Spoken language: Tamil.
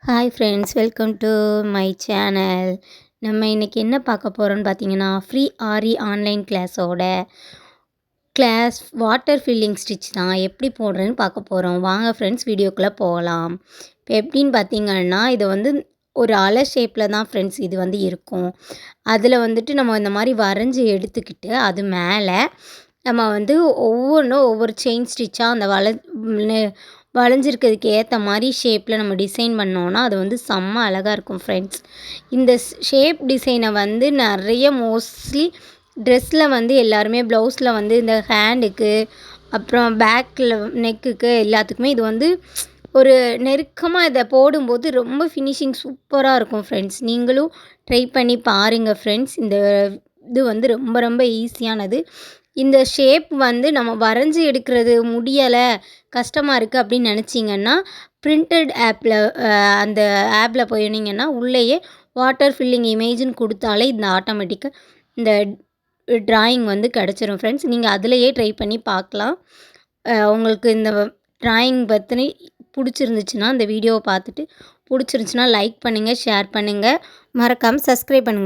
Hi friends, welcome to my channel. நம்ம இன்றைக்கி என்ன பார்க்க போகிறோம்னு பார்த்தீங்கன்னா, free aari online class water filling stitch தான் எப்படி போடுறேன்னு பார்க்க போகிறோம். வாங்க ஃப்ரெண்ட்ஸ், வீடியோக்குள்ளே போகலாம். இப்போ எப்படின்னு பார்த்தீங்கன்னா, இது வந்து ஒரு அலை ஷேப்பில் தான் ஃப்ரெண்ட்ஸ் இது வந்து இருக்கும். அதில் வந்துட்டு நம்ம இந்த மாதிரி வரைஞ்சி எடுத்துக்கிட்டு அது மேலே நம்ம வந்து ஒவ்வொன்றும் ஒவ்வொரு செயின் ஸ்டிச்சாக அந்த வளைஞ்சிருக்கிறதுக்கு ஏற்ற மாதிரி ஷேப்பில் நம்ம டிசைன் பண்ணோன்னா அது வந்து செம்ம அழகாக இருக்கும் ஃப்ரெண்ட்ஸ். இந்த ஷேப் டிசைனை வந்து நிறைய மோஸ்ட்லி ட்ரெஸ்ஸில் வந்து எல்லாருமே ப்ளவுஸில் வந்து இந்த ஹேண்டுக்கு அப்புறம் பேக்கில் நெக்குக்கு எல்லாத்துக்குமே இது வந்து ஒரு நெருக்கமாக இதை போடும்போது ரொம்ப ஃபினிஷிங் சூப்பராக இருக்கும் ஃப்ரெண்ட்ஸ். நீங்களும் ட்ரை பண்ணி பாருங்கள் ஃப்ரெண்ட்ஸ். இந்த இது வந்து ரொம்ப ரொம்ப ஈஸியானது. இந்த ஷேப் வந்து நம்ம வரைஞ்சி எடுக்கிறது முடியலை, கஷ்டமாக இருக்குது அப்படின்னு நினச்சிங்கன்னா, பிரிண்டட் ஆப்பில் அந்த ஆப்பில் போனீங்கன்னா உள்ளேயே வாட்டர் ஃபில்லிங் இமேஜ்னு கொடுத்தாலே இந்த ஆட்டோமேட்டிக்காக இந்த ட்ராயிங் வந்து கிடச்சிரும் ஃப்ரெண்ட்ஸ். நீங்கள் அதிலையே ட்ரை பண்ணி பார்க்கலாம். உங்களுக்கு இந்த ட்ராயிங் பற்றி பிடிச்சிருந்துச்சுன்னா இந்த வீடியோவை பார்த்துட்டு பிடிச்சிருந்துச்சுன்னா லைக் பண்ணுங்கள், ஷேர் பண்ணுங்கள், மறக்காமல் சப்ஸ்கிரைப் பண்ணுங்கள்.